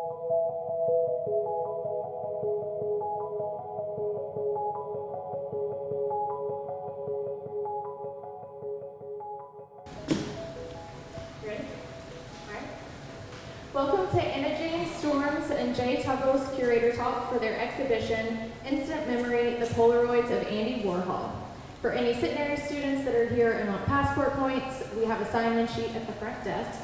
Welcome to Anna Jane Storms and Jay Tuggle's Curator Talk for their exhibition, Instant Memory, The Polaroids of Andy Warhol. For any centenary students that are here and want passport points, we have a sign-in sheet at the front desk.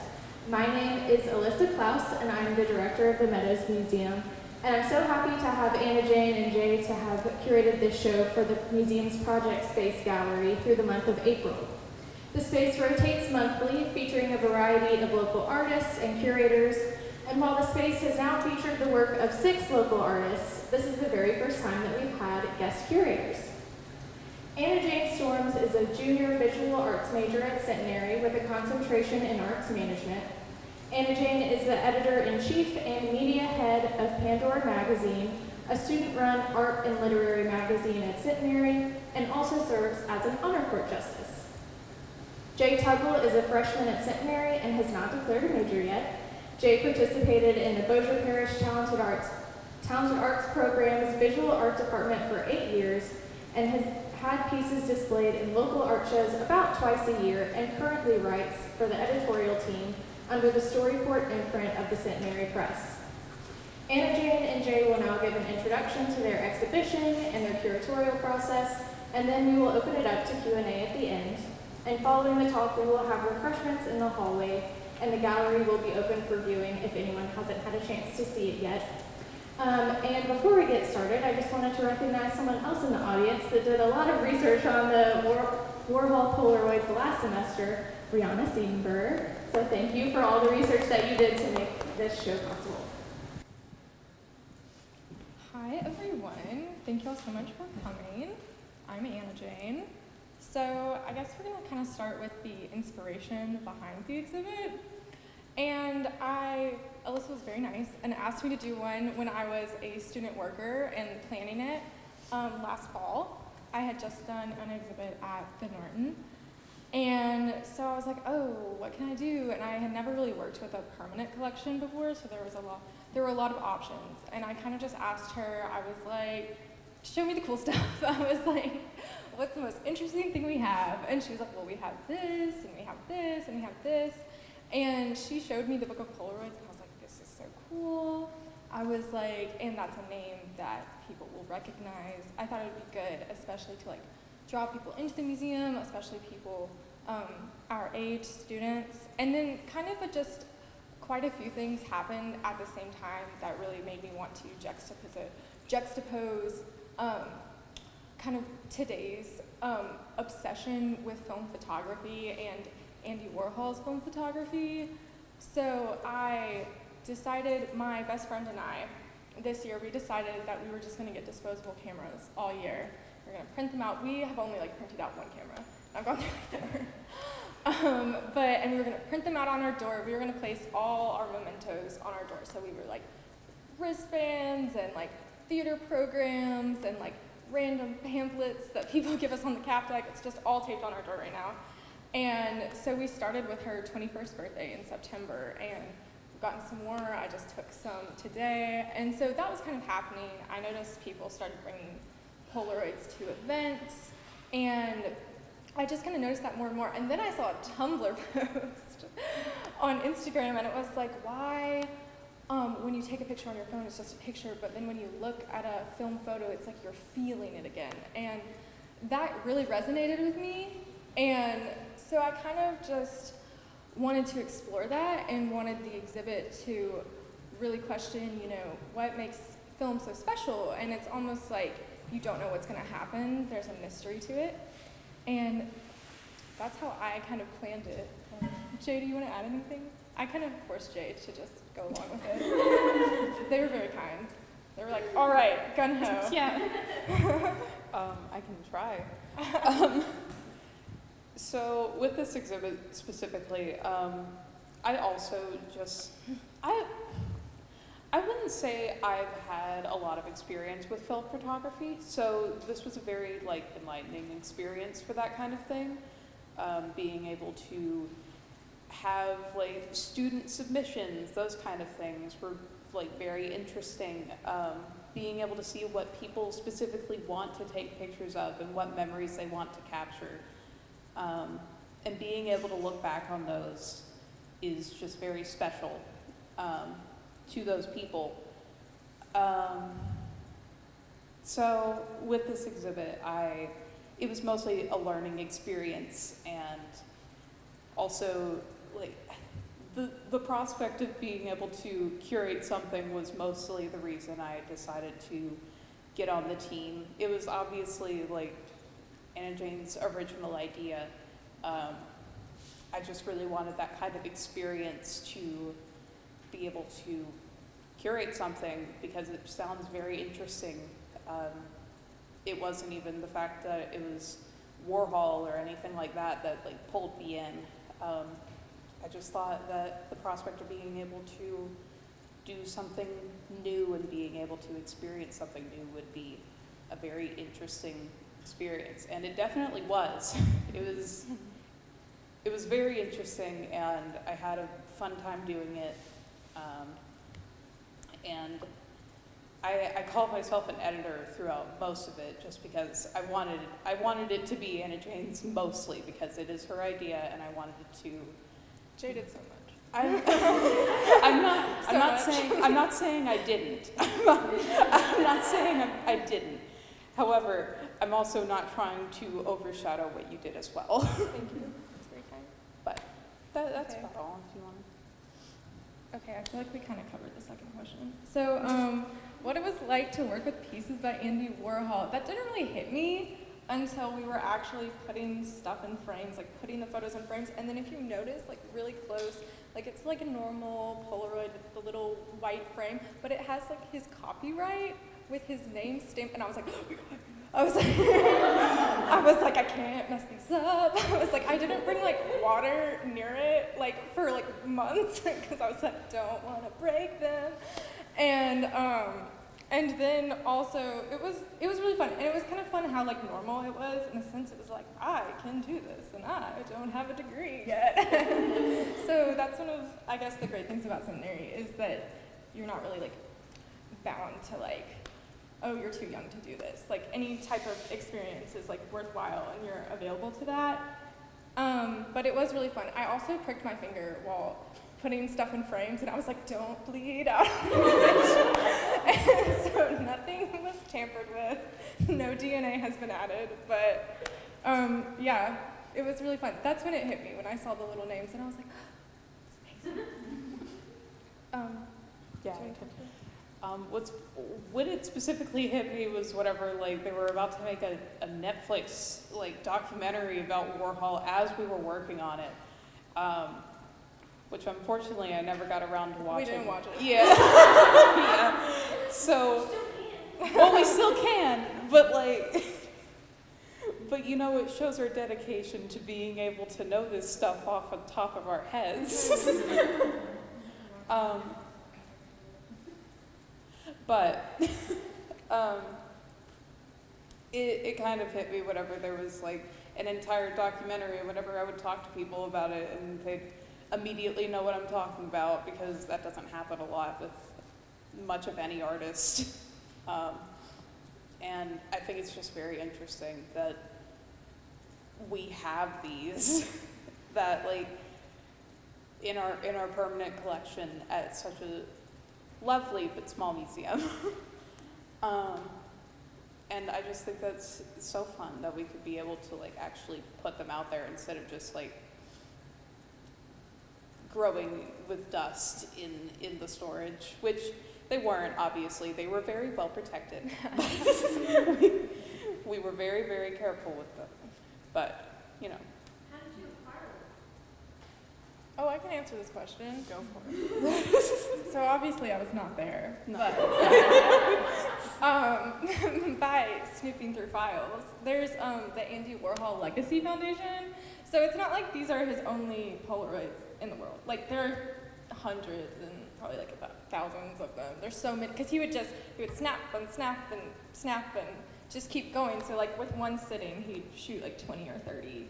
My name is Alyssa Klaus, and I'm the director of the Meadows Museum. And I'm so happy to have Anna Jane and Jay to have curated this show for the museum's Project Space Gallery through the month of April. The space rotates monthly, featuring a variety of local artists and curators, and while the space has now featured the work of 6 local artists, this is the very first time that we've had guest curators. Anna Jane Storms is a junior visual arts major at Centenary with a concentration in arts management. Anna Jane is the editor-in-chief and media head of Pandora Magazine, a student-run art and literary magazine at Centenary, and also serves as an honor court justice. Jay Tuggle is a freshman at Centenary and has not declared a major yet. Jay participated in the Bossier Parish Talented Arts Program's Visual Art Department for 8 years and has had pieces displayed in local art shows about twice a year and currently writes for the editorial team under the Storyport imprint of the Centenary Press. Anna Jane and Jay will now give an introduction to their exhibition and their curatorial process, and then we will open it up to Q&A at the end. And following the talk, we will have refreshments in the hallway, and the gallery will be open for viewing if anyone hasn't had a chance to see it yet. And before we get started, I just wanted to recognize someone else in the audience that did a lot of research on the Warhol Polaroids last semester, Brianna Siedenberg. So thank you for all the research that you did to make this show possible. Hi everyone, thank you all so much for coming. I'm Anna Jane. So I guess we're gonna kind of start with the inspiration behind the exhibit. And Alyssa was very nice and asked me to do one when I was a student worker and planning it last fall. I had just done an exhibit at the Norton. And so I was like, oh, what can I do? And I had never really worked with a permanent collection before, so there were a lot of options. And I kind of just asked her, I was like, show me the cool stuff. I was like, what's the most interesting thing we have? And she was like, well, we have this, and we have this, and we have this. And she showed me the book of Polaroids, and I was like, this is so cool. I was like, and that's a name that people will recognize. I thought it would be good, especially to like draw people into the museum, especially people our age, students. And then kind of just quite a few things happened at the same time that really made me want to juxtapose kind of today's obsession with film photography and Andy Warhol's film photography. So I decided, my best friend and I, this year we decided that we were just gonna get disposable cameras all year. We're gonna print them out. We have only like printed out one camera. I've gone through four. And we were gonna print them out on our door. We were gonna place all our mementos on our door. So we were like wristbands and like theater programs and like random pamphlets that people give us on the cap deck. It's just all taped on our door right now. And so we started with her 21st birthday in September, and we've gotten some more. I just took some today. And so that was kind of happening. I noticed people started bringing Polaroids to events, and I just kind of noticed that more and more. And then I saw a Tumblr post on Instagram, and it was like, why when you take a picture on your phone, it's just a picture, but then when you look at a film photo, it's like you're feeling it again. And that really resonated with me. And so I kind of just wanted to explore that and wanted the exhibit to really question, you know, what makes film so special. And it's almost like you don't know what's gonna happen. There's a mystery to it. And that's how I kind of planned it. Jay, do you wanna add anything? I kind of forced Jay to just go along with it. They were very kind. They were like, all right, gun-ho. Yeah. I can try. So with this exhibit specifically, I also just, I wouldn't say I've had a lot of experience with film photography, so this was a very enlightening experience for that kind of thing. Being able to have like student submissions, those kind of things were like very interesting. Being able to see what people specifically want to take pictures of and what memories they want to capture. And being able to look back on those is just very special to those people. So with this exhibit, it was mostly a learning experience, and also like the prospect of being able to curate something was mostly the reason I decided to get on the team. It was obviously like Anna Jane's original idea. I just really wanted that kind of experience to be able to curate something because it sounds very interesting. It wasn't even the fact that it was Warhol or anything like that that like pulled me in. I just thought that the prospect of being able to do something new and being able to experience something new would be a very interesting experience, and it definitely was. It was very interesting, and I had a fun time doing it. And I called myself an editor throughout most of it, just because I wanted it to be Anna Jane's mostly because it is her idea, and I wanted it to. Jay did so much. I'm not saying I didn't. I'm not saying I didn't. However, I'm also not trying to overshadow what you did as well. Thank you. That's very kind. But that's Okay. about all. If you want. Okay, I feel like we kind of covered the second question. So, what it was like to work with pieces by Andy Warhol, that didn't really hit me until we were actually putting stuff in frames, like putting the photos in frames. And then if you notice, like really close, like it's like a normal Polaroid with the little white frame, but it has like his copyright with his name stamped. And I was like, oh my God. I was like, I can't mess these up. I was like, I didn't bring like water near it like for like months because I was like, don't want to break them. And then also it was really fun, and it was kind of fun how like normal it was in a sense. It was like, I can do this, and I don't have a degree yet. So that's one of, I guess, the great things about seminary is that you're not really like bound to like, oh, you're too young to do this. Like any type of experience is like worthwhile, and you're available to that. But it was really fun. I also pricked my finger while putting stuff in frames, and I was like, don't bleed out. And so nothing was tampered with. No DNA has been added, but yeah, it was really fun. That's when it hit me, when I saw the little names, and I was like, it's amazing. Yeah. When it specifically hit me was whatever, like they were about to make a Netflix like documentary about Warhol as we were working on it, which unfortunately I never got around to watching. We didn't watch it. Yeah. Yeah. So, well, we still can, but like, but you know, it shows our dedication to being able to know this stuff off the top of our heads. But it kind of hit me whenever there was like an entire documentary, whenever I would talk to people about it, and they'd immediately know what I'm talking about, because that doesn't happen a lot with much of any artist. And I think it's just very interesting that we have these that like in our permanent collection at such a lovely but small museum. And I just think that's so fun that we could be able to like actually put them out there instead of just like growing with dust in the storage, which they weren't, obviously. They were very well protected. we were very, very careful with them. But, you know. How did you acquire them? Oh, I can answer this question. Go for it. So obviously I was not there, No. but by snooping through files, there's the Andy Warhol Legacy Foundation. So it's not like these are his only Polaroids in the world. Like there are hundreds and probably like about thousands of them. There's so many, because he would snap and snap and snap and just keep going. So like with one sitting, he'd shoot like 20 or 30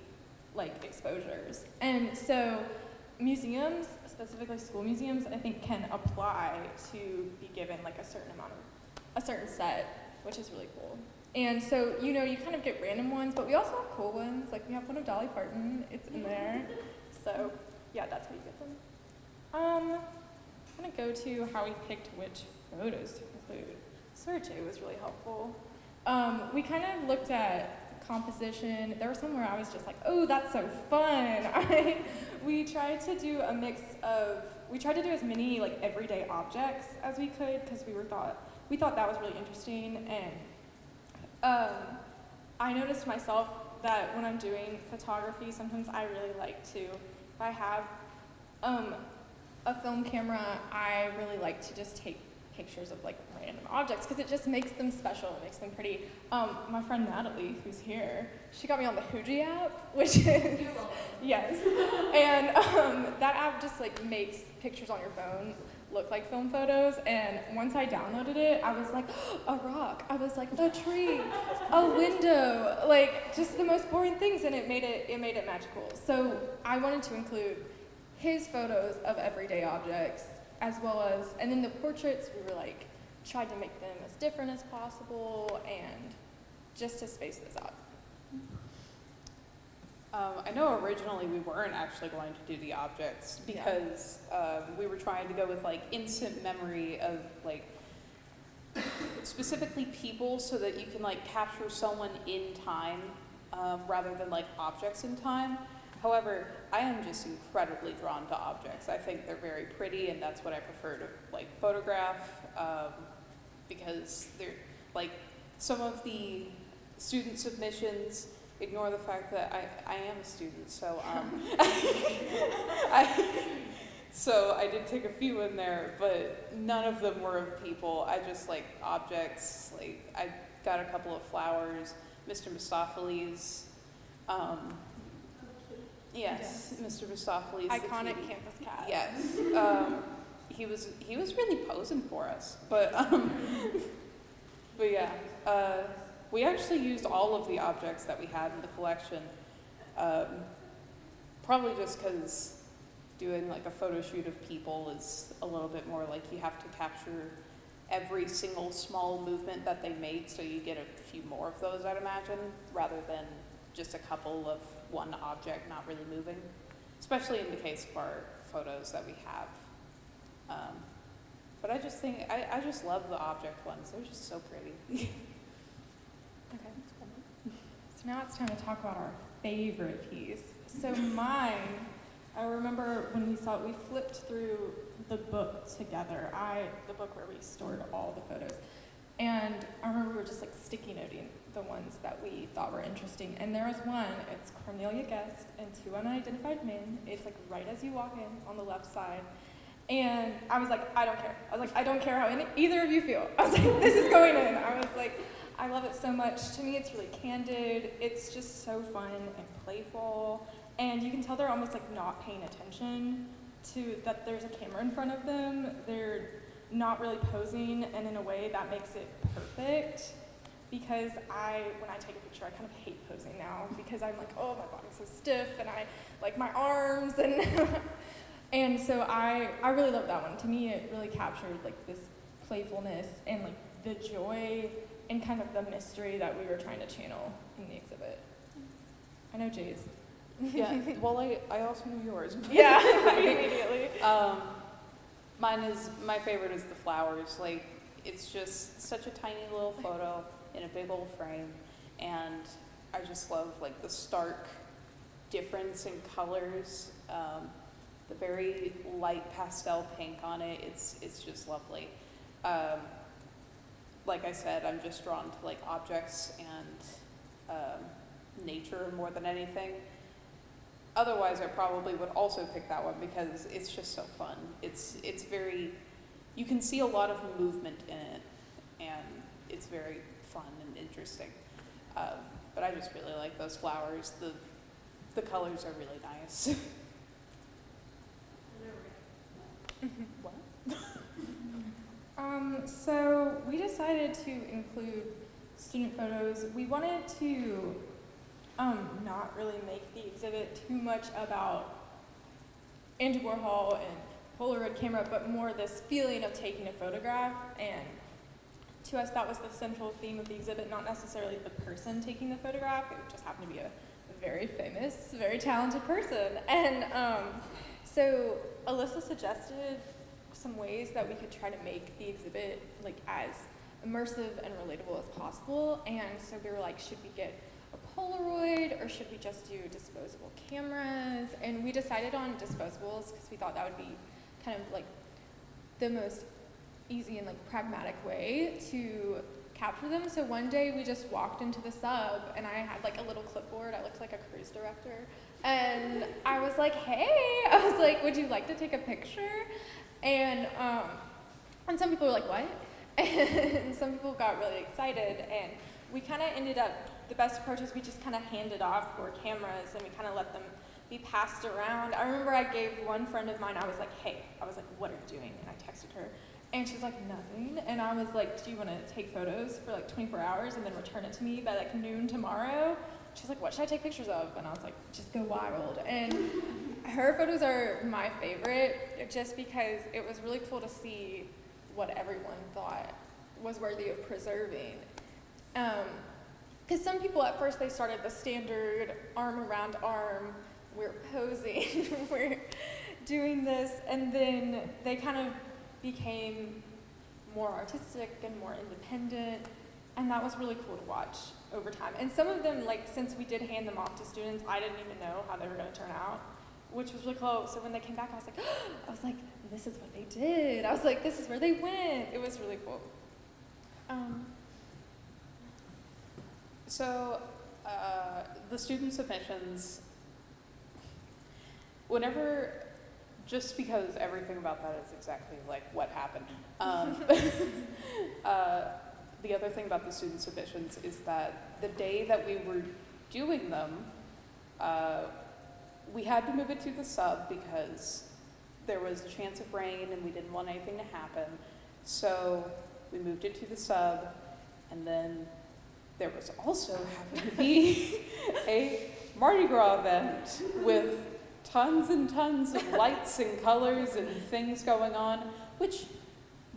like exposures. And so museums, specifically school museums, I think can apply to be given like a certain set, which is really cool. And so, you know, you kind of get random ones, but we also have cool ones. Like we have one of Dolly Parton, it's in there. So yeah, that's how you get them. I'm gonna go to how we picked which photos to include. Search A was really helpful. We kind of looked at composition. There were some where I was just like, oh, that's so fun. We tried to do a mix of, we tried to do as many like everyday objects as we could because we thought that was really interesting. And I noticed myself that when I'm doing photography, sometimes I really like to, if I have a film camera, I really like to just take pictures of like random objects because it just makes them special, it makes them pretty. My friend Natalie, who's here, she got me on the Fuji app, which is, yes, and that app just like makes pictures on your phone look like film photos, and once I downloaded it, I was like, a rock, I was like, a tree, a window, like just the most boring things, and it made it magical. So I wanted to include his photos of everyday objects, as well as, and then the portraits, we were like, tried to make them as different as possible, and just to space this out. I know originally we weren't actually going to do the objects because we were trying to go with like instant memory of like specifically people so that you can like capture someone in time rather than like objects in time. However, I am just incredibly drawn to objects. I think they're very pretty, and that's what I prefer to like photograph because they're like some of the student submissions ignore the fact that I am a student, so so I did take a few in there, but none of them were of people. I just like objects. Like I got a couple of flowers, Mr. Mistopheles. Yes, Mr. Mistopheles. Iconic campus cat. Yes. He was really posing for us, but yeah. We actually used all of the objects that we had in the collection, probably just because doing like a photo shoot of people is a little bit more like you have to capture every single small movement that they make, so you get a few more of those, I'd imagine, rather than just a couple of one object not really moving, especially in the case of our photos that we have. But I just think, I just love the object ones. They're just so pretty. Okay. So now it's time to talk about our favorite piece. So mine, I remember when we flipped through the book together, the book where we stored all the photos. And I remember we were just like sticky noting the ones that we thought were interesting. And there was one, it's Cornelia Guest and two unidentified men. It's like right as you walk in on the left side. And I was like, I don't care. I was like, I don't care how either of you feel. I was like, this is going in. I was like, I love it so much. To me, it's really candid. It's just so fun and playful. And you can tell they're almost like not paying attention to that there's a camera in front of them. They're not really posing, and in a way that makes it perfect. Because when I take a picture, I kind of hate posing now because I'm like, oh, my body's so stiff, and I like my arms, and and so I really love that one. To me, it really captured like this playfulness and like the joy and kind of the mystery that we were trying to channel in the exhibit. I know Jay's. Yeah, well, I also know yours. Yeah, immediately. My favorite is the flowers. Like, it's just such a tiny little photo in a big old frame, and I just love like the stark difference in colors, the very light pastel pink on it. It's just lovely. Like I said, I'm just drawn to like objects and nature more than anything. Otherwise, I probably would also pick that one because it's just so fun. It's very, you can see a lot of movement in it, and it's very fun and interesting. But I just really like those flowers. The colors are really nice. What? So we decided to include student photos. We wanted to not really make the exhibit too much about Andy Warhol and Polaroid camera, but more this feeling of taking a photograph. And to us, that was the central theme of the exhibit, not necessarily the person taking the photograph. It just happened to be a very famous, very talented person. And so Alyssa suggested some ways that we could try to make the exhibit like as immersive and relatable as possible. And so we were like, should we get a Polaroid or should we just do disposable cameras? And we decided on disposables because we thought that would be kind of like the most easy and like pragmatic way to capture them. So one day we just walked into the sub and I had like a little clipboard. I looked like a cruise director. And I was like, hey, I was like, would you like to take a picture? And some people were like, what? And some people got really excited. And we kind of ended up, the best approach is we just kind of handed off for cameras and we kind of let them be passed around. I remember I gave one friend of mine, I was like, hey, I was like, what are you doing? And I texted her. And she's like, nothing. And I was like, do you want to take photos for like 24 hours and then return it to me by like noon tomorrow? She's like, what should I take pictures of? And I was like, just go wild. And her photos are my favorite just because it was really cool to see what everyone thought was worthy of preserving. Because some people at first, they started the standard arm around arm, we're posing, we're doing this, and then they kind of became more artistic and more independent, and that was really cool to watch over time. And some of them, like, since we did hand them off to students, I didn't even know how they were going to turn out, which was really cool. So when they came back, I was like, this is what they did. I was like, this is where they went. It was really cool. So the student submissions, whenever, just because everything about that is exactly like what happened. The other thing about the student submissions is that the day that we were doing them, we had to move it to the sub because there was a chance of rain and we didn't want anything to happen. So we moved it to the sub, and then there was also happened to be a Mardi Gras event with tons and tons of lights and colors and things going on, which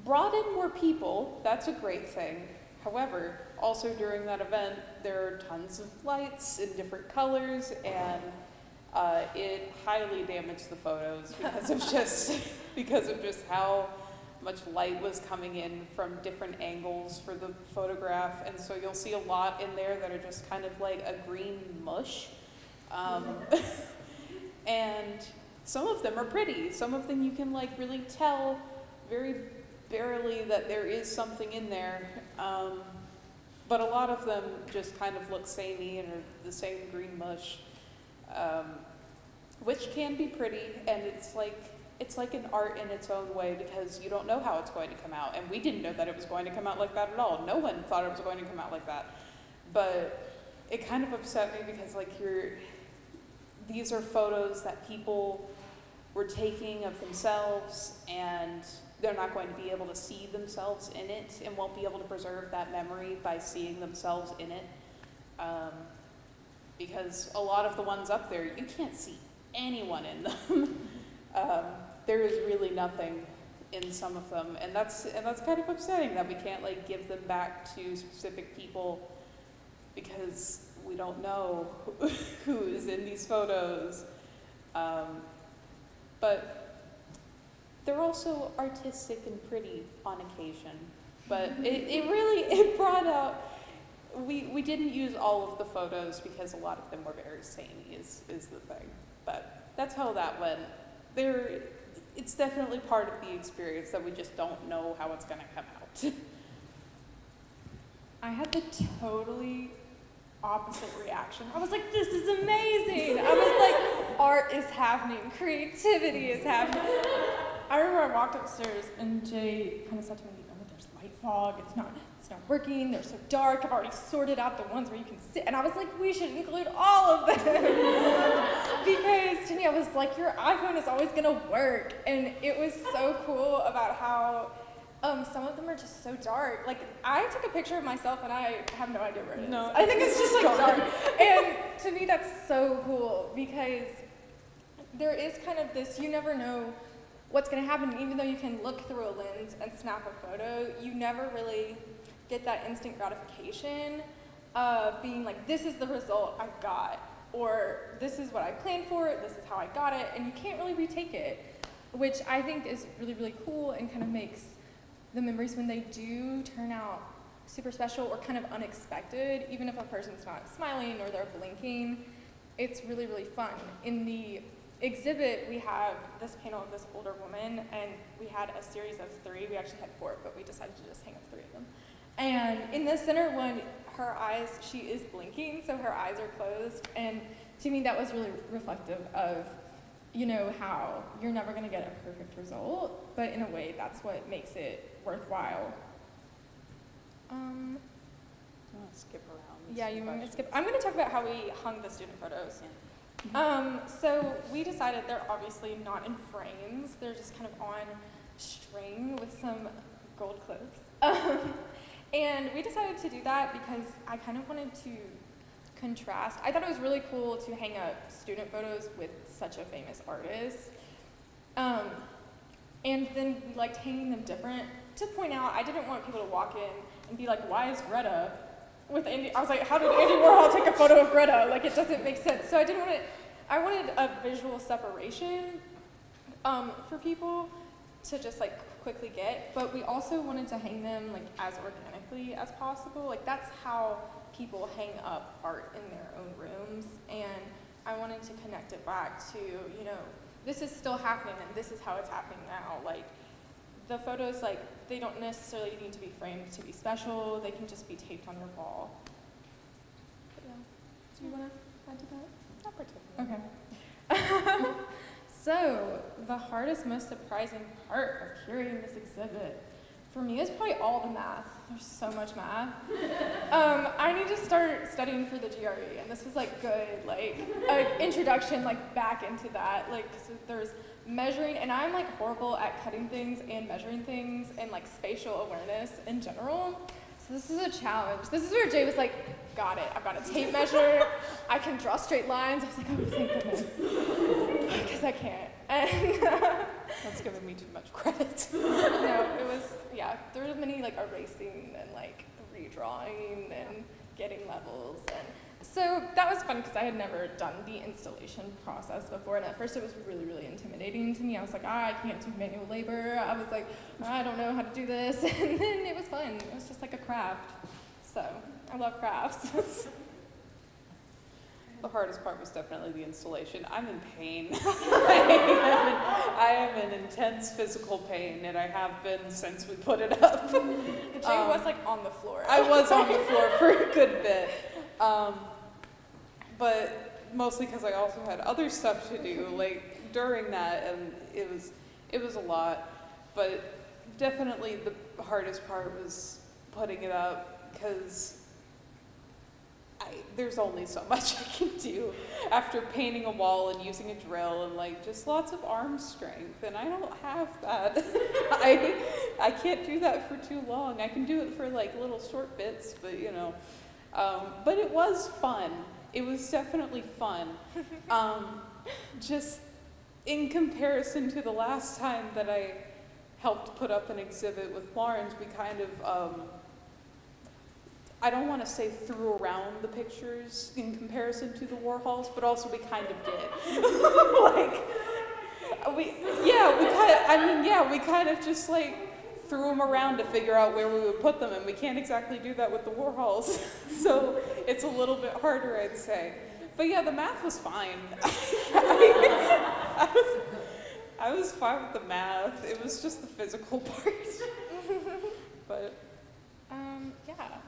brought in more people. That's a great thing. However, also during that event, there are tons of lights in different colors, and it highly damaged the photos because of just how much light was coming in from different angles for the photograph. And so you'll see a lot in there that are just kind of like a green mush. And some of them are pretty. Some of them you can like really tell very barely that there is something in there. But a lot of them just kind of look samey and are the same green mush, which can be pretty, and it's like an art in its own way because you don't know how it's going to come out. And we didn't know that it was going to come out like that at all. No one thought it was going to come out like that. But it kind of upset me because like these are photos that people were taking of themselves, and they're not going to be able to see themselves in it and won't be able to preserve that memory by seeing themselves in it. Because a lot of the ones up there, you can't see anyone in them. There is really nothing in some of them, and that's kind of upsetting that we can't like give them back to specific people because we don't know who is in these photos. But they're also artistic and pretty on occasion. But it brought out, we didn't use all of the photos because a lot of them were very samey is the thing. But that's how that went. It's definitely part of the experience that we just don't know how it's going to come out. I had the totally opposite reaction. I was like, this is amazing. I was like, art is happening, creativity is happening. I remember I walked upstairs and Jay kind of said to me, oh, there's light fog, it's not working, they're so dark, I've already sorted out the ones where you can sit. And I was like, we should include all of them. Because to me, I was like, your iPhone is always gonna work. And it was so cool about how some of them are just so dark. Like, I took a picture of myself and I have no idea where it is. I think it's just like dark. And to me, that's so cool because there is kind of this, you never know what's going to happen. Even though you can look through a lens and snap a photo, you never really get that instant gratification of being like, this is the result I got, or this is what I planned for, this is how I got it, and you can't really retake it, which I think is really, really cool and kind of makes the memories when they do turn out super special or kind of unexpected, even if a person's not smiling or they're blinking, it's really, really fun. In the exhibit, we have this panel of this older woman, and we had a series of 3. We actually had 4, but we decided to just hang up 3 of them. And in the center one, her eyes, she is blinking, so her eyes are closed, and to me that was really reflective of, you know, how you're never going to get a perfect result, but in a way that's what makes it worthwhile. I want to skip around. Yeah, you want me to skip? I'm going to talk about how we hung the student photos. Yeah. So we decided they're obviously not in frames. They're just kind of on string with some gold clips. And we decided to do that because I kind of wanted to contrast. I thought it was really cool to hang up student photos with such a famous artist. And then we liked hanging them different. To point out, I didn't want people to walk in and be like, why is Greta with Andy? I was like, how did Andy Warhol take a photo of Greta? Like, it doesn't make sense. So I wanted a visual separation for people to just like quickly get, but we also wanted to hang them like as organically as possible. Like, that's how people hang up art in their own rooms, and I wanted to connect it back to, you know, this is still happening and this is how it's happening now. Like, the photos, like, they don't necessarily need to be framed to be special. They can just be taped on your wall. But yeah, do you want to add to that? Not particularly. Okay. So, the hardest, most surprising part of curating this exhibit for me is probably all the math. There's so much math. I need to start studying for the GRE, and this was like good, like an introduction, like back into that. Like, so there's measuring, and I'm like horrible at cutting things and measuring things and like spatial awareness in general. So this is a challenge. This is where Jay was like, got it. I've got a tape measure. I can draw straight lines. I was like, oh, thank goodness. Because I can't. And That's giving me too much credit. no, it was, yeah, there were many like erasing and like redrawing and getting levels. And so that was fun because I had never done the installation process before. And at first it was really, really intimidating to me. I was like, I can't do manual labor. I was like, I don't know how to do this. And then it was fun. It was just like a craft. So I love crafts. The hardest part was definitely the installation. I'm in pain. I am in intense physical pain, and I have been since we put it up. Jay was like on the floor. I was on the floor for a good bit, but mostly because I also had other stuff to do, like during that, and it was a lot. But definitely the hardest part was putting it up because there's only so much I can do after painting a wall and using a drill and like just lots of arm strength, and I don't have that. I can't do that for too long. I can do it for like little short bits, but you know, but it was fun. It was definitely fun. Just in comparison to the last time that I helped put up an exhibit with Florence, we kind of I don't want to say threw around the pictures in comparison to the Warhols, but also we kind of did. we kind of just like threw them around to figure out where we would put them, and we can't exactly do that with the Warhols. So it's a little bit harder, I'd say. But yeah, the math was fine. I was fine with the math. It was just the physical part. But yeah.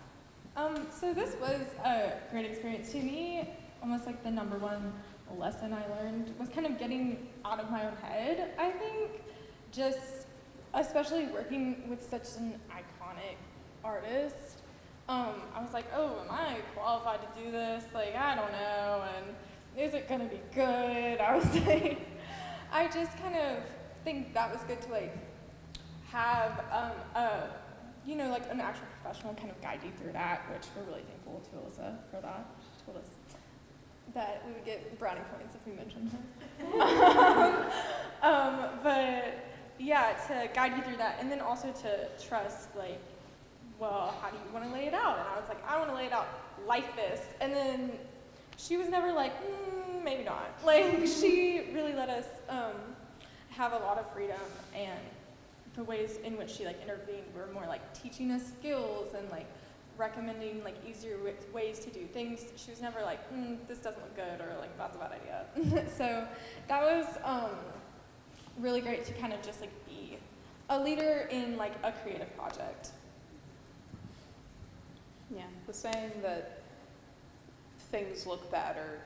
So this was a great experience. To me, almost like the number one lesson I learned was kind of getting out of my own head, I think. Just, especially working with such an iconic artist. I was like, oh, am I qualified to do this? Like, I don't know, and is it gonna be good? I was like, I just kind of think that was good to like have like an actual professional kind of guide you through that, which we're really thankful to Alyssa for that. She told us that we would get brownie points if we mentioned her. But yeah, to guide you through that, and then also to trust, like, well, how do you want to lay it out? And I was like, I want to lay it out like this. And then she was never like, maybe not. Like, she really let us have a lot of freedom, and the ways in which she like intervened were more like teaching us skills and like recommending like easier ways to do things. She was never like, this doesn't look good, or like, that's a bad idea. So that was really great to kind of just like be a leader in like a creative project. Yeah, the saying that things look bad or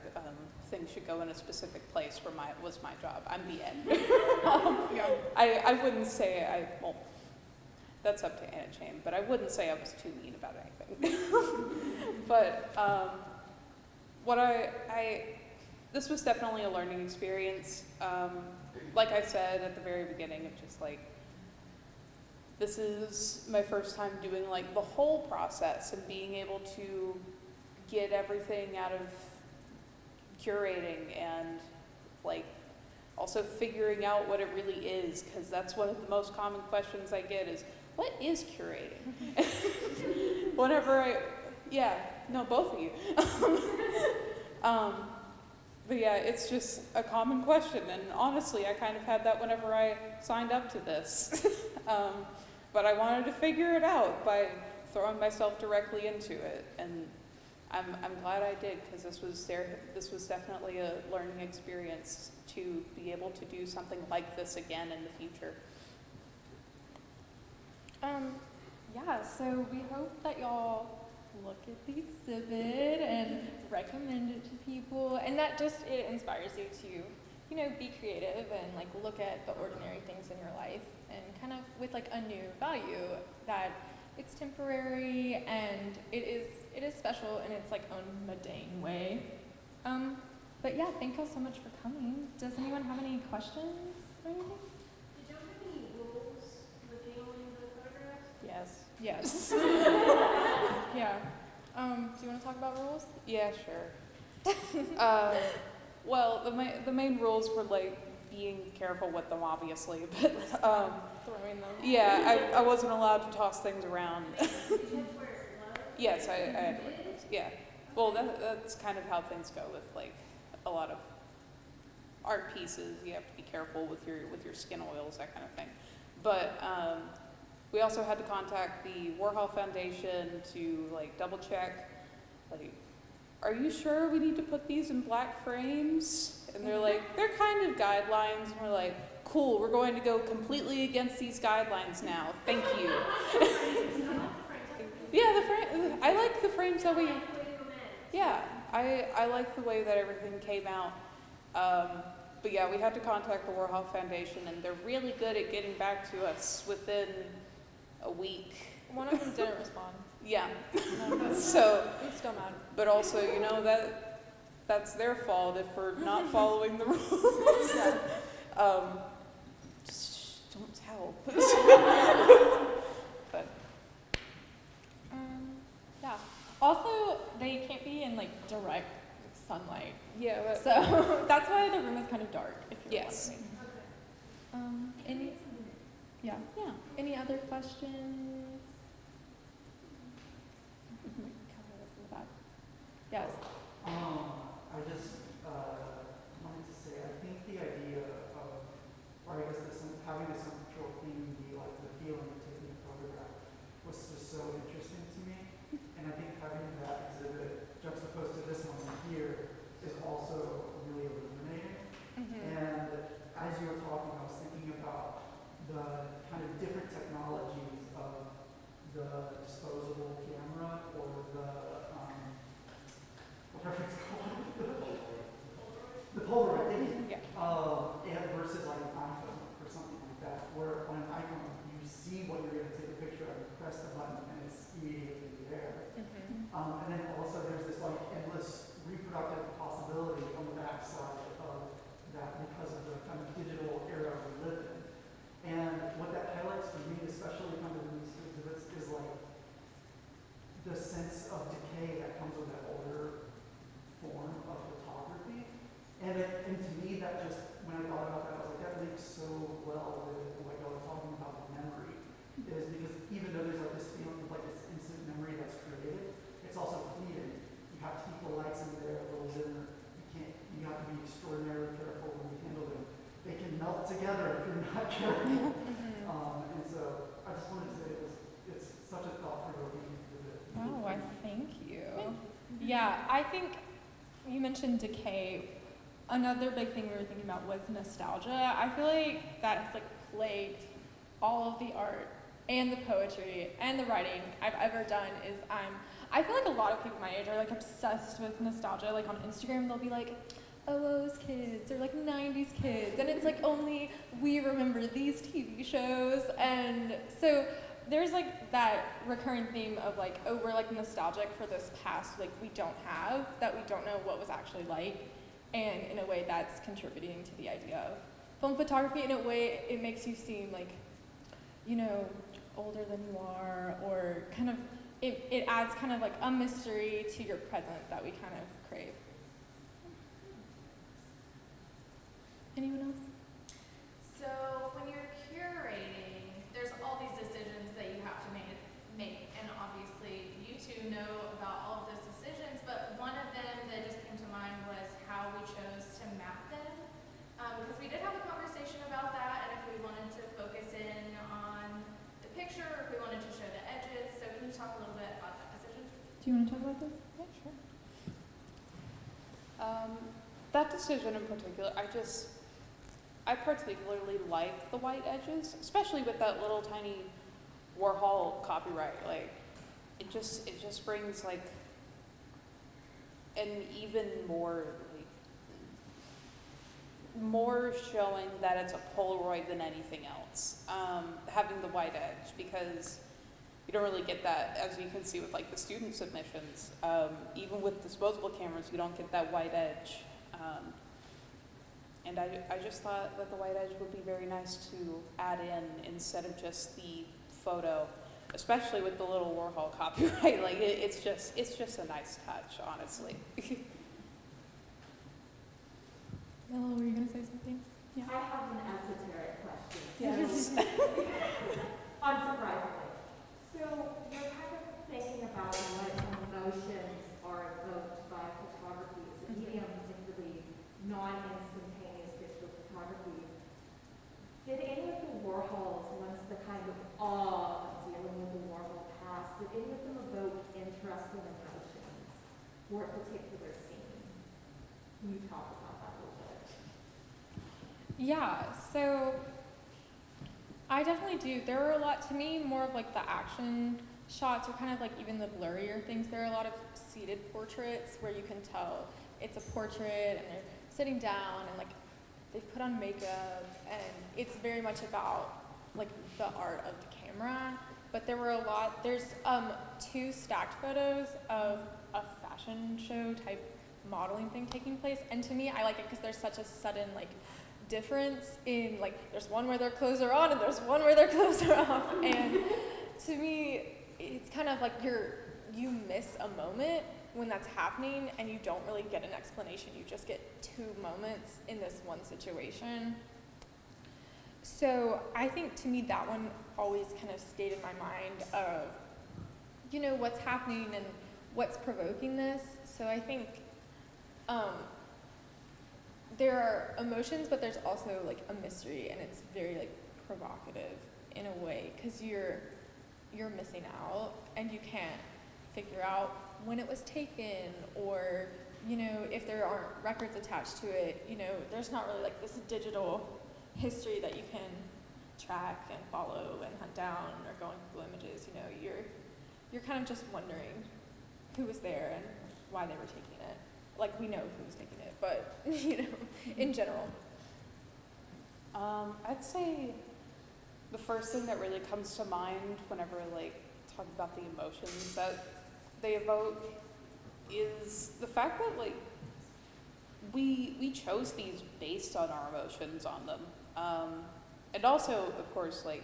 things should go in a specific place was my job. I'm the end. Yeah. I wouldn't say well, that's up to Anna Chain, but I wouldn't say I was too mean about anything. But this was definitely a learning experience. Like I said at the very beginning, of just like, this is my first time doing like the whole process and being able to get everything out of curating and like also figuring out what it really is, because that's one of the most common questions I get is, what is curating? Both of you. But yeah, it's just a common question, and honestly, I kind of had that whenever I signed up to this. But I wanted to figure it out by throwing myself directly into it, and I'm glad I did, because this was definitely a learning experience to be able to do something like this again in the future. Yeah, so we hope that y'all look at the exhibit and recommend it to people, and that just, it inspires you to, you know, be creative and like look at the ordinary things in your life and kind of with like a new value that it's temporary and it is special in its like own mundane way. But yeah, thank you so much for coming. Does anyone have any questions or anything? Did y'all have any rules with handling the photographs? Yes. Yes. Yeah. Do you want to talk about rules? Yeah, sure. Well, the main rules were like being careful with them, obviously, but Throwing them. yeah, I wasn't allowed to toss things around. Did you have to wear gloves? Yes, I had to wear gloves. Yeah. Well, that's kind of how things go with like a lot of art pieces. You have to be careful with your skin oils, that kind of thing. But we also had to contact the Warhol Foundation to like double check, like, are you sure we need to put these in black frames? And they're like, they're kind of guidelines. And we're like, cool, we're going to go completely against these guidelines now. Thank you. Yeah, the frame. I like the frames that we. Yeah, I like the way that everything came out. But yeah, we had to contact the Warhol Foundation, and they're really good at getting back to us within a week. One of them didn't respond. Yeah. So. I'm still mad. But also, you know, that's their fault if we're not following the rules. Just don't tell. But yeah. Also, they can't be in like direct sunlight. yeah, but So that's why the room is kind of dark, if you're yes. wondering. Yeah. Any other questions? Cover this in the back. Yes. I just wanted to say, I think the idea of, or I guess having this control theme be like the feeling of taking a photograph was just so interesting to me. And I think having that exhibit juxtaposed to this one here is also really illuminating. And as you were talking, I was thinking about the kind of different technologies of the disposable camera or the whatever it's called, the Polaroid, Yeah. and versus like an iPhone or something like that, where on an iPhone you see what you're going to take a picture of, you press the button, and it's immediately there. And then also there's this like endless reproductive possibility on the backside of that because of the kind of digital era we live in. And what that highlights for me, especially kind of in these exhibits, is like the sense of decay that comes with that older form of photography. Yeah, I think you mentioned decay. Another big thing we were thinking about was nostalgia. I feel like that has like plagued all of the art and the poetry and the writing I've ever done. I feel like a lot of people my age are like obsessed with nostalgia. Like on Instagram they'll be like, OO's kids or like 90s kids, and it's like only we remember these TV shows. And so there's like that recurring theme of like, oh, we're like nostalgic for this past like we don't have, that we don't know what was actually like, and in a way that's contributing to the idea of film photography. In a way it makes you seem like, you know, older than you are, or kind of it adds kind of like a mystery to your present that we kind of crave. Anyone else? So when you're curating, there's all these decisions that you have to make, and obviously you two know about all of those decisions, but one of them that just came to mind was how we chose to map them, because we did have a conversation about that, and if we wanted to focus in on the picture, or if we wanted to show the edges. So can you talk a little bit about that decision? Do you want to talk about this? Yeah, sure. That decision in particular, I particularly like the white edges, especially with that little tiny Warhol copyright. Like, it just brings like an even more more showing that it's a Polaroid than anything else. Having the white edge, because you don't really get that, as you can see with like the student submissions. Even with disposable cameras, you don't get that white edge. And I just thought that the white edge would be very nice to add in instead of just the photo, especially with the little Warhol copyright. Like it's just a nice touch, honestly. Melo, were you gonna say something? Yeah. I have an esoteric question. Yes. Unsurprisingly. So you're kind of thinking about what emotions are evoked by photography as a medium, particularly non-instantaneous digital photography. Did any of the Warhols, once the kind of awe of dealing with the Warhol past, did any of them evoke interesting emotions for a particular scene? Can you talk about that a little bit? Yeah, so I definitely do. There were a lot, to me, more of like the action shots, or kind of like even the blurrier things. There are a lot of seated portraits where you can tell it's a portrait and they're sitting down and like they've put on makeup, and it's very much about like the art of the camera. But there were there's 2 stacked photos of a fashion show type modeling thing taking place, and to me I like it because there's such a sudden like difference in like, there's one where their clothes are on and there's one where their clothes are off, and to me it's kind of like you miss a moment when that's happening and you don't really get an explanation. You just get 2 moments in this one situation. So I think to me that one always kind of stayed in my mind of, you know, what's happening and what's provoking this. So I think there are emotions, but there's also like a mystery, and it's very like provocative in a way, because you're missing out and you can't figure out when it was taken, or, you know, if there aren't records attached to it, you know, there's not really like this digital history that you can track and follow and hunt down, or going through images. You know, you're kind of just wondering who was there and why they were taking it. Like, we know who was taking it, but you know, in general. I'd say the first thing that really comes to mind whenever like talk about the emotions that they evoke is the fact that like we chose these based on our emotions on them, and also of course like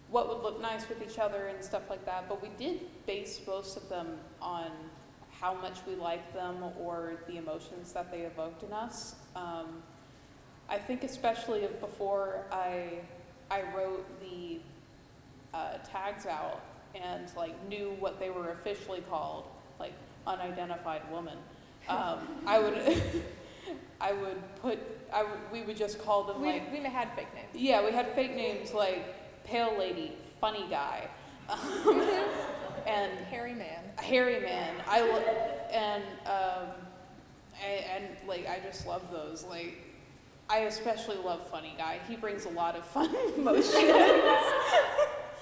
what would look nice with each other and stuff like that, but we did base most of them on how much we liked them or the emotions that they evoked in us. I think especially before I wrote the tags out and like knew what they were officially called, like unidentified woman, we would just call them We had fake names. Yeah, we had fake names like Pale Lady, Funny Guy, and Hairy Man. Hairy Man. like I just love those. Like I especially love Funny Guy. He brings a lot of fun emotions.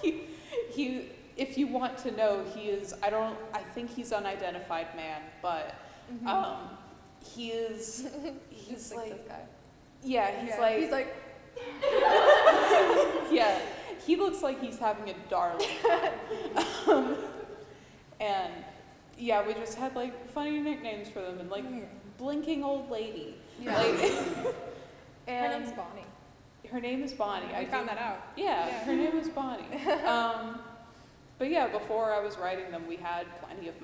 he if you want to know, I think he's unidentified man, but he's like this guy. yeah, he's like yeah, he looks like he's having a darling. And yeah, we just had like funny nicknames for them and like blinking old lady. Yeah. Like, Her and name's Bonnie. her name is Bonnie. We found that out. Yeah, her name is Bonnie. But yeah, before I was writing them, we had plenty of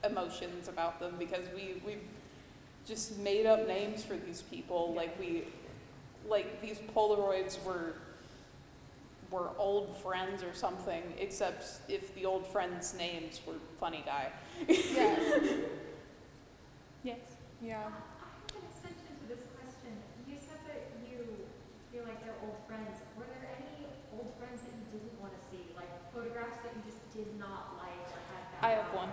emotions about them because we just made up names for these people. Like these Polaroids were old friends or something, except if the old friends' names were Funny Guy. Yeah. Yes. Yeah. I have an extension to this question. You said that you feel like they're old friends. Were there any old friends that you didn't want to see, like photographs that you just did not like or had bad I have one.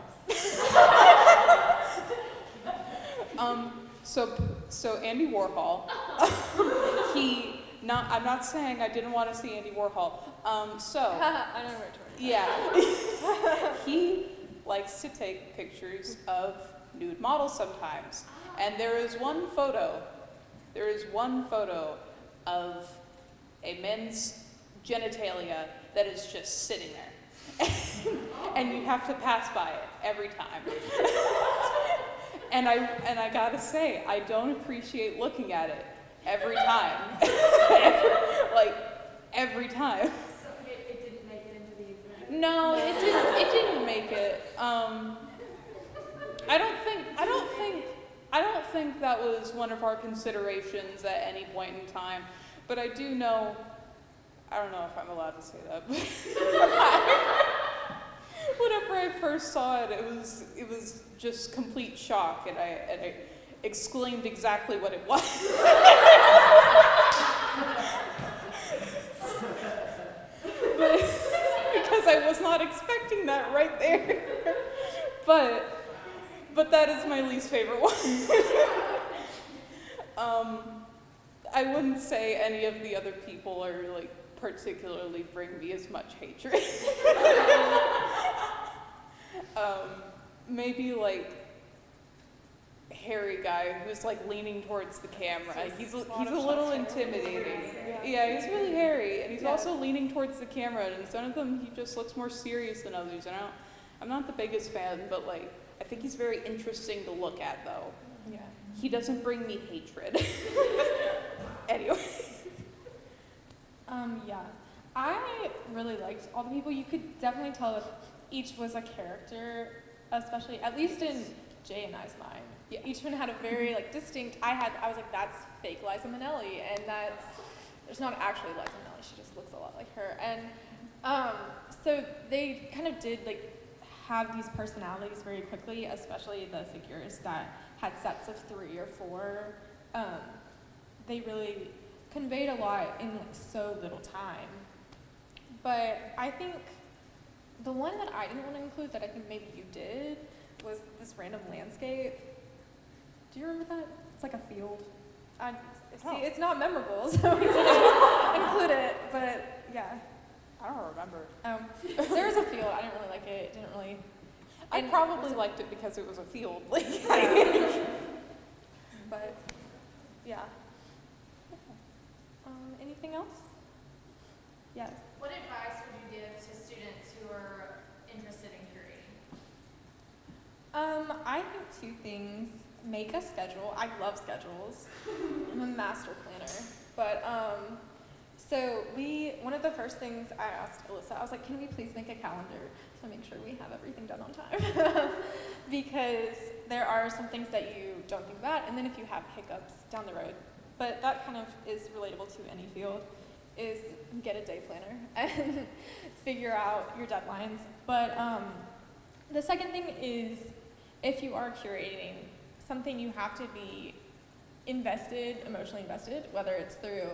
So Andy Warhol, I'm not saying I didn't want to see Andy Warhol. I know where to Yeah, he likes to take pictures of nude models sometimes. And there is one photo of a men's genitalia that is just sitting there. And you have to pass by it every time. And I gotta say, I don't appreciate looking at it every time. Every time. So it didn't make it into the exhibit? No, it didn't make it. I don't think that was one of our considerations at any point in time. But I do know, I don't know if I'm allowed to say that, but whenever I first saw it, it was just complete shock, and I exclaimed exactly what it was. Because I was not expecting that right there. But that is my least favorite one. I wouldn't say any of the other people are like particularly bring me as much hatred. Maybe like hairy guy who's like leaning towards the camera. He's a little intimidating. Yeah, he's really hairy, and he's also leaning towards the camera. And some of them, he just looks more serious than others. And I'm not the biggest fan, but like I think he's very interesting to look at, though. Yeah. He doesn't bring me hatred. Anyway. Yeah. I really liked all the people. You could definitely tell that each was a character, especially, at least in Jay and I's mind. Yeah. Each one had a very like distinct, I was like, that's fake Liza Minnelli, and there's not actually Liza Minnelli, she just looks a lot like her. And so they kind of did like have these personalities very quickly, especially the figures that had sets of 3 or 4. They really conveyed a lot in like so little time. But I think the one that I didn't want to include that I think maybe you did was this random landscape. Do you remember that? It's like a field. See, it's not memorable, so we didn't include it, but yeah. I don't remember. There was a field. I didn't really like it. It didn't really. I probably liked it because it was a field. Like, but yeah. Anything else? Yes. What advice would you give to students who are interested in curating? I think 2 things. Make a schedule. I love schedules. I'm a master planner. But so one of the first things I asked Alyssa, I was like, can we please make a calendar to make sure we have everything done on time? Because there are some things that you don't think about, and then if you have hiccups down the road, but that kind of is relatable to any field, is get a day planner and figure out your deadlines. But the second thing is, if you are curating something, you have to be invested, emotionally invested, whether it's through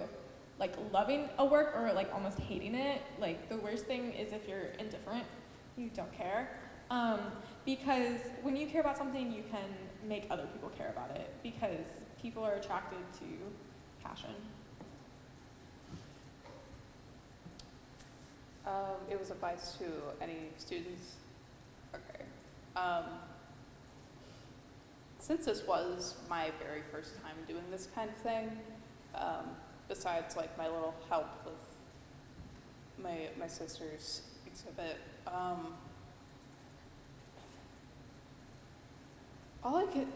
like loving a work or like almost hating it. Like the worst thing is if you're indifferent, you don't care. Because when you care about something, you can make other people care about it, because people are attracted to passion. It was advice to any students. Okay. Since this was my very first time doing this kind of thing, besides like my little help with my sister's exhibit, all I could,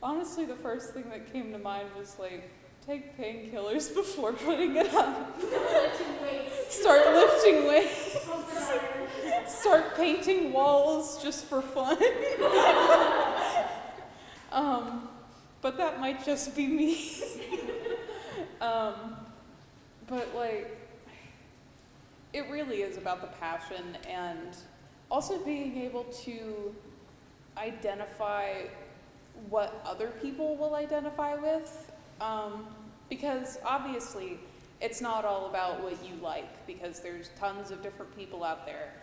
honestly, the first thing that came to mind was like, take painkillers before putting it up. Start lifting weights. Start painting walls just for fun. But that might just be me. But like, it really is about the passion, and also being able to identify what other people will identify with. Because obviously it's not all about what you like, because there's tons of different people out there.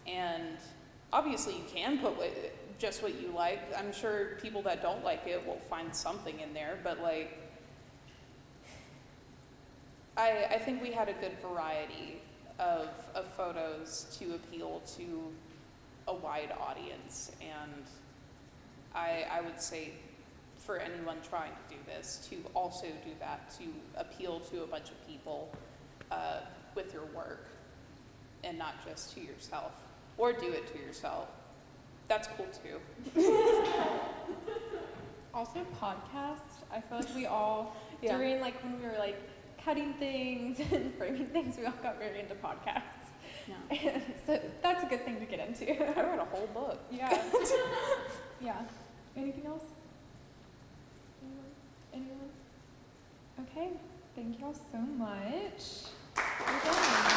And obviously you can put just what you like. I'm sure people that don't like it will find something in there, but like, I think we had a good variety of photos to appeal to a wide audience, and I would say for anyone trying to do this, to also do that, to appeal to a bunch of people with your work, and not just to yourself, or do it to yourself. That's cool too. Also podcasts. I feel like we all, Yeah. during like when we were like cutting things and framing things, we all got very into podcasts. Yeah. So that's a good thing to get into. I read a whole book. Yeah. Yeah. Anything else? Anyone? Okay. Thank you all so much. We're done.